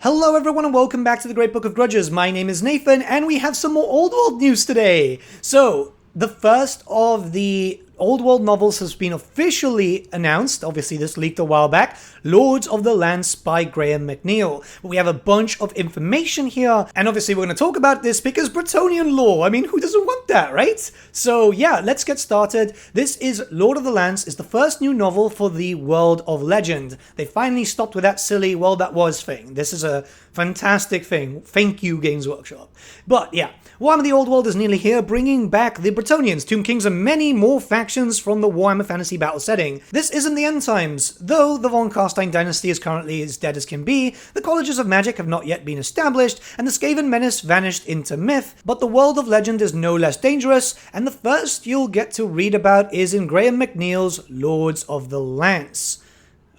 Hello everyone and welcome back to the Great Book of Grudges. My name is Nathan and we have some more Old World news today. So, the first of the Old World novels has been officially announced. Obviously this leaked a while back. Lords of the Lance by Graham McNeill. But we have a bunch of information here, and obviously we're going to talk about this because Bretonnian lore. I mean, who doesn't want that, right? So yeah, let's get started. This is Lord of the Lance, is the first new novel for the World of Legend. They finally stopped with that silly world that was thing. This is a fantastic thing. Thank you, Games Workshop. But yeah, Warhammer the Old World is nearly here, bringing back the Bretonnians, Tomb Kings, and many more factions from the Warhammer Fantasy battle setting. This isn't the end times. Though the Von Carstein dynasty is currently as dead as can be, the colleges of magic have not yet been established, and the Skaven menace vanished into myth, but the world of legend is no less dangerous, and the first you'll get to read about is in Graham McNeill's Lords of the Lance.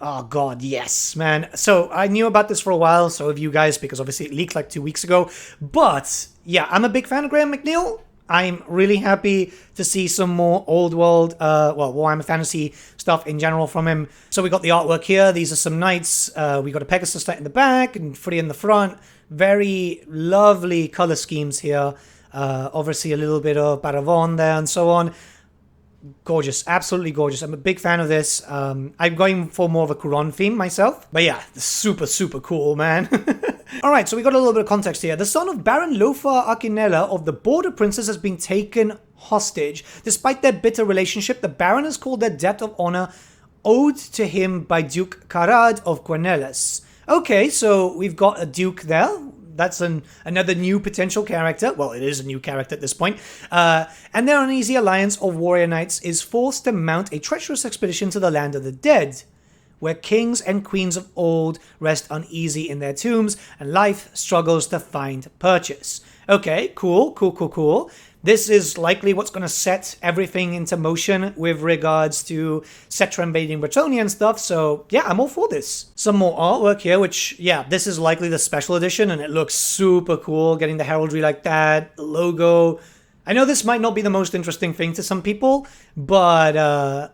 Oh god, yes, man. So I knew about this for a while, so have you guys, because obviously it leaked like 2 weeks ago. But yeah, I'm a big fan of Graham McNeill. I'm really happy to see some more old world, Warhammer Fantasy stuff in general from him. So we got the artwork here. These are some knights. We got a Pegasus knight in the back and three in the front. Very lovely color schemes here. Obviously a little bit of Baravon there and so on. Gorgeous, absolutely gorgeous. I'm a big fan of this. I'm going for more of a Quran theme myself. But yeah, super, super cool, man. Alright, so we got a little bit of context here. The son of Baron Lothar Arkinella of the Border Princes has been taken hostage. Despite their bitter relationship, the Baron has called their debt of honor owed to him by Duke Karad of Cornelis. Okay, so we've got a duke there. That's another new potential character. Well, it is a new character at this point. And their uneasy alliance of warrior knights is forced to mount a treacherous expedition to the land of the dead, where kings and queens of old rest uneasy in their tombs, and life struggles to find purchase. Okay, cool. This is likely what's going to set everything into motion with regards to Cetra invading Bretonnia and stuff, so yeah, I'm all for this. Some more artwork here, which, yeah, this is likely the special edition, and it looks super cool, getting the heraldry like that, the logo. I know this might not be the most interesting thing to some people, but,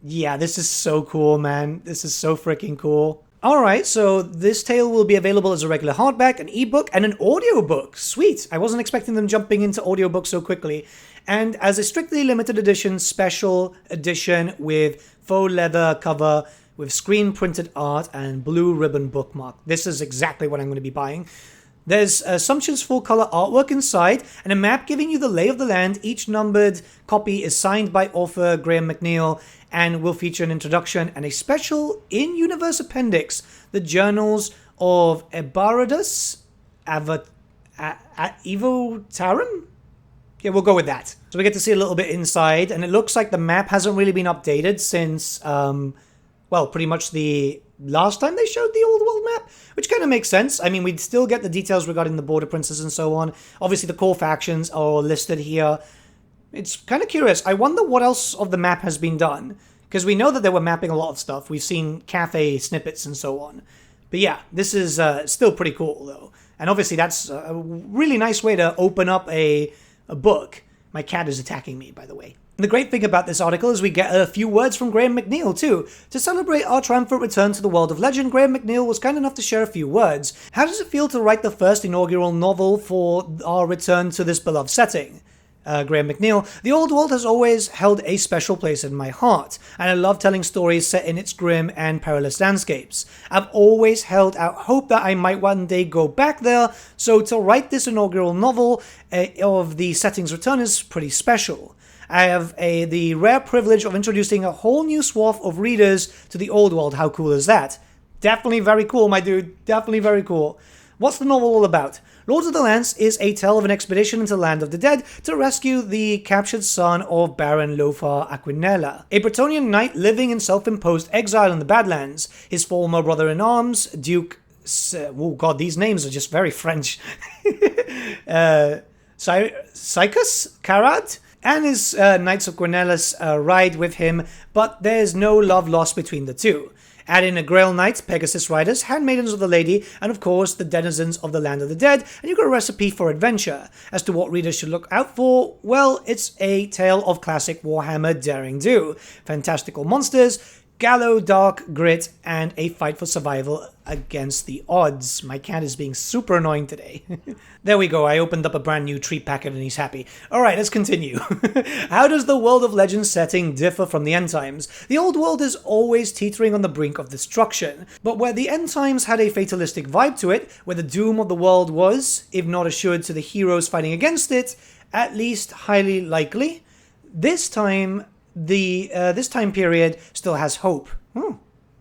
yeah, this is so cool, man. This is so freaking cool. Alright, so this tale will be available as a regular hardback, an ebook, and an audiobook. Sweet! I wasn't expecting them jumping into audiobooks so quickly. And as a strictly limited edition, special edition with faux leather cover, with screen printed art and blue ribbon bookmark. This is exactly what I'm going to be buying. There's sumptuous full-color artwork inside, and a map giving you the lay of the land. Each numbered copy is signed by author Graham McNeill, and will feature an introduction and a special in-universe appendix, the Journals of Ebaradus Evotarum? Yeah, we'll go with that. So we get to see a little bit inside, and it looks like the map hasn't really been updated since, well, pretty much the last time they showed the old world map, which kind of makes sense. I mean, we'd still get the details regarding the border princes and so on. Obviously, the core factions are listed here. It's kind of curious. I wonder what else of the map has been done, because we know that they were mapping a lot of stuff. We've seen cafe snippets and so on. But yeah, this is still pretty cool, though. And obviously, that's a really nice way to open up a book. My cat is attacking me, by the way. The great thing about this article is we get a few words from Graham McNeill, too. To celebrate our triumphant return to the world of legend, Graham McNeill was kind enough to share a few words. How does it feel to write the first inaugural novel for our return to this beloved setting? Graham McNeill, the old world has always held a special place in my heart, and I love telling stories set in its grim and perilous landscapes. I've always held out hope that I might one day go back there, so to write this inaugural novel of the setting's return is pretty special. I have the rare privilege of introducing a whole new swath of readers to the old world. How cool is that? Definitely very cool, my dude. Definitely very cool. What's the novel all about? Lords of the Lance is a tale of an expedition into the land of the dead to rescue the captured son of Baron Lothar Aquinella, a Bretonnian knight living in self-imposed exile in the Badlands. His former brother-in-arms, Duke... oh god, these names are just very French. Sycus Karad? And his Knights of Cornelis ride with him, but there's no love lost between the two. Add in a Grail Knight, Pegasus Riders, Handmaidens of the Lady, and of course the denizens of the Land of the Dead, and you've got a recipe for adventure. As to what readers should look out for, well, it's a tale of classic Warhammer daring do. Fantastical monsters, Gallow, Dark, Grit, and a fight for survival against the odds. My cat is being super annoying today. There we go, I opened up a brand new treat packet and he's happy. Alright, let's continue. How does the World of Legends setting differ from the End Times? The old world is always teetering on the brink of destruction, but where the End Times had a fatalistic vibe to it, where the doom of the world was, if not assured to the heroes fighting against it, at least highly likely, this time period still has hope.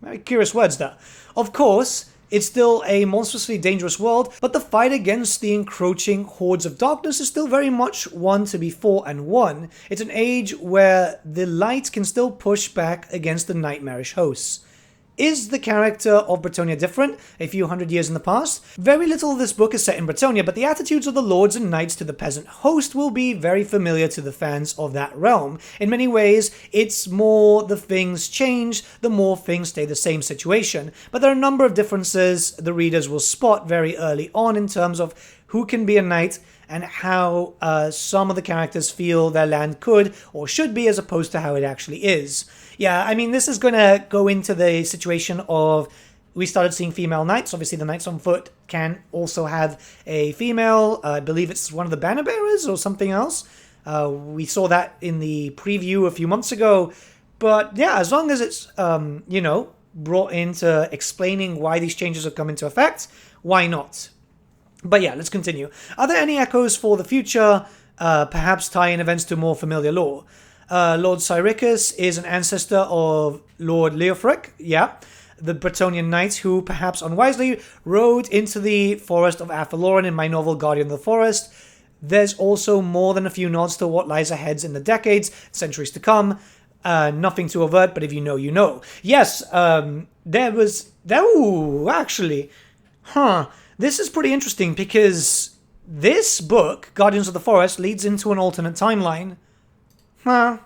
Very curious words there. Of course, it's still a monstrously dangerous world, but the fight against the encroaching hordes of darkness is still very much one to be fought and won. It's an age where the light can still push back against the nightmarish hosts. Is the character of Bretonnia different a few hundred years in the past? Very little of this book is set in Bretonnia, but the attitudes of the lords and knights to the peasant host will be very familiar to the fans of that realm. In many ways, it's more the things change, the more things stay the same situation. But there are a number of differences the readers will spot very early on in terms of who can be a knight and how some of the characters feel their land could or should be as opposed to how it actually is. Yeah, I mean, this is going to go into the situation of we started seeing female knights. Obviously, the knights on foot can also have a female. I believe it's one of the banner bearers or something else. We saw that in the preview a few months ago. But yeah, as long as it's, brought into explaining why these changes have come into effect, why not? But yeah, let's continue. Are there any echoes for the future, perhaps tie-in events to more familiar lore? Lord Cyricus is an ancestor of Lord Leofric, the Bretonnian knight who, perhaps unwisely, rode into the forest of Athaloran in my novel Guardian of the Forest. There's also more than a few nods to what lies ahead in the decades, centuries to come. Nothing to avert, but if you know, you know. Yes, this is pretty interesting because this book, Guardians of the Forest, leads into an alternate timeline. I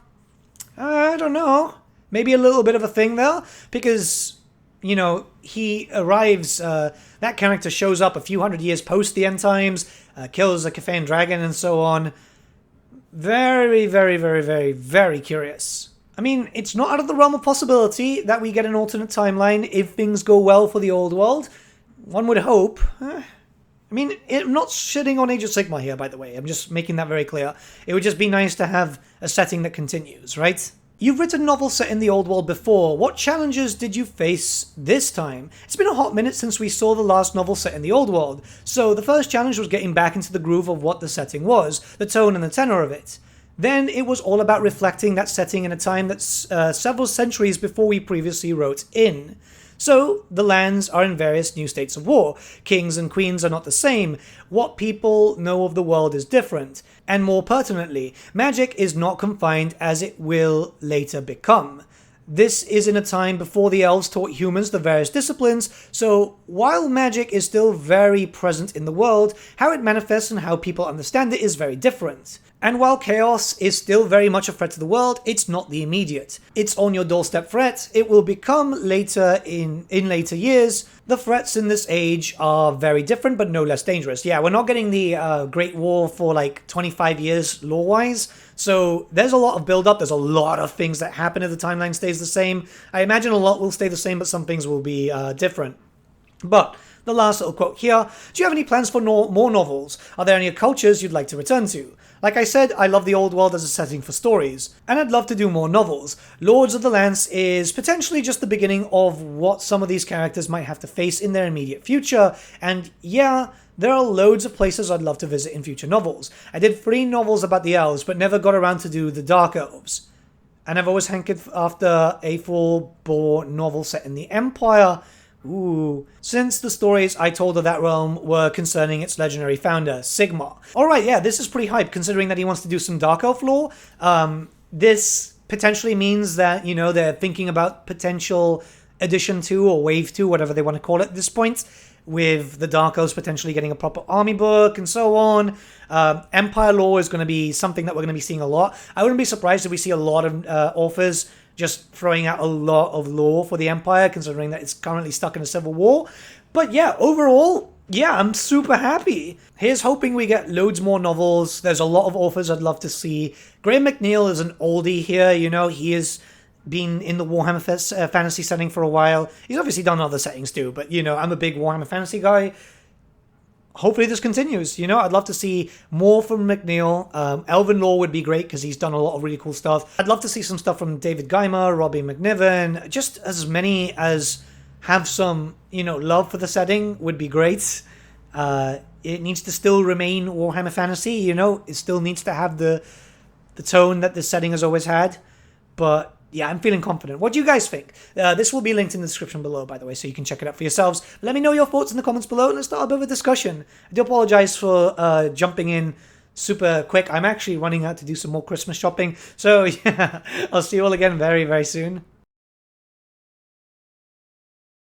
don't know. Maybe a little bit of a thing there, because, he arrives, that character shows up a few hundred years post the End Times, kills a Cathayan dragon and so on. Very, very, very, very, very curious. I mean, it's not out of the realm of possibility that we get an alternate timeline if things go well for the old world. One would hope. I'm not shitting on Age of Sigmar here, by the way. I'm just making that very clear. It would just be nice to have a setting that continues, right? You've written novels set in the old world before. What challenges did you face this time? It's been a hot minute since we saw the last novel set in the old world. So the first challenge was getting back into the groove of what the setting was, the tone and the tenor of it. Then it was all about reflecting that setting in a time that's several centuries before we previously wrote in. So, the lands are in various new states of war. Kings and queens are not the same. What people know of the world is different. And more pertinently, magic is not confined as it will later become. This is in a time before the elves taught humans the various disciplines, so while magic is still very present in the world, how it manifests and how people understand it is very different. And while chaos is still very much a threat to the world, it's not the immediate. It's on your doorstep threat. It will become later in later years. The threats in this age are very different, but no less dangerous. Yeah, we're not getting the Great War for like 25 years lore-wise, so there's a lot of build-up. There's a lot of things that happen if the timeline stays the same. I imagine a lot will stay the same, but some things will be different. But the last little quote here, do you have any plans for more novels? Are there any cultures you'd like to return to? Like I said, I love the old world as a setting for stories, and I'd love to do more novels. Lords of the Lance is potentially just the beginning of what some of these characters might have to face in their immediate future, and yeah, there are loads of places I'd love to visit in future novels. I did 3 novels about the elves, but never got around to do the dark elves. And I've always hankered after a full-bore novel set in the Empire. Ooh. Since the stories I told of that realm were concerning its legendary founder, Sigmar. Alright, yeah, this is pretty hype, considering that he wants to do some Dark Elf lore. This potentially means that, they're thinking about potential Edition 2 or Wave 2, whatever they want to call it at this point, with the Dark Elves potentially getting a proper army book and so on. Empire lore is going to be something that we're going to be seeing a lot. I wouldn't be surprised if we see a lot of authors just throwing out a lot of lore for the Empire, considering that it's currently stuck in a civil war. But yeah, overall, yeah, I'm super happy. Here's hoping we get loads more novels. There's a lot of authors I'd love to see. Graham McNeil is an oldie here, he is been in the Warhammer fantasy setting for a while. He's obviously done other settings too, but, you know, I'm a big Warhammer fantasy guy. Hopefully this continues. You know, I'd love to see more from McNeil. Elvin Law would be great because he's done a lot of really cool stuff. I'd love to see some stuff from David Geimer, Robbie McNiven. Just as many as have some, you know, love for the setting would be great. It needs to still remain Warhammer Fantasy, you know. It still needs to have the tone that this setting has always had. But yeah, I'm feeling confident. What do you guys think? This will be linked in the description below, by the way, so you can check it out for yourselves. Let me know your thoughts in the comments below, and let's start a bit of a discussion. I do apologize for jumping in super quick. I'm actually running out to do some more Christmas shopping. So yeah, I'll see you all again very, very soon.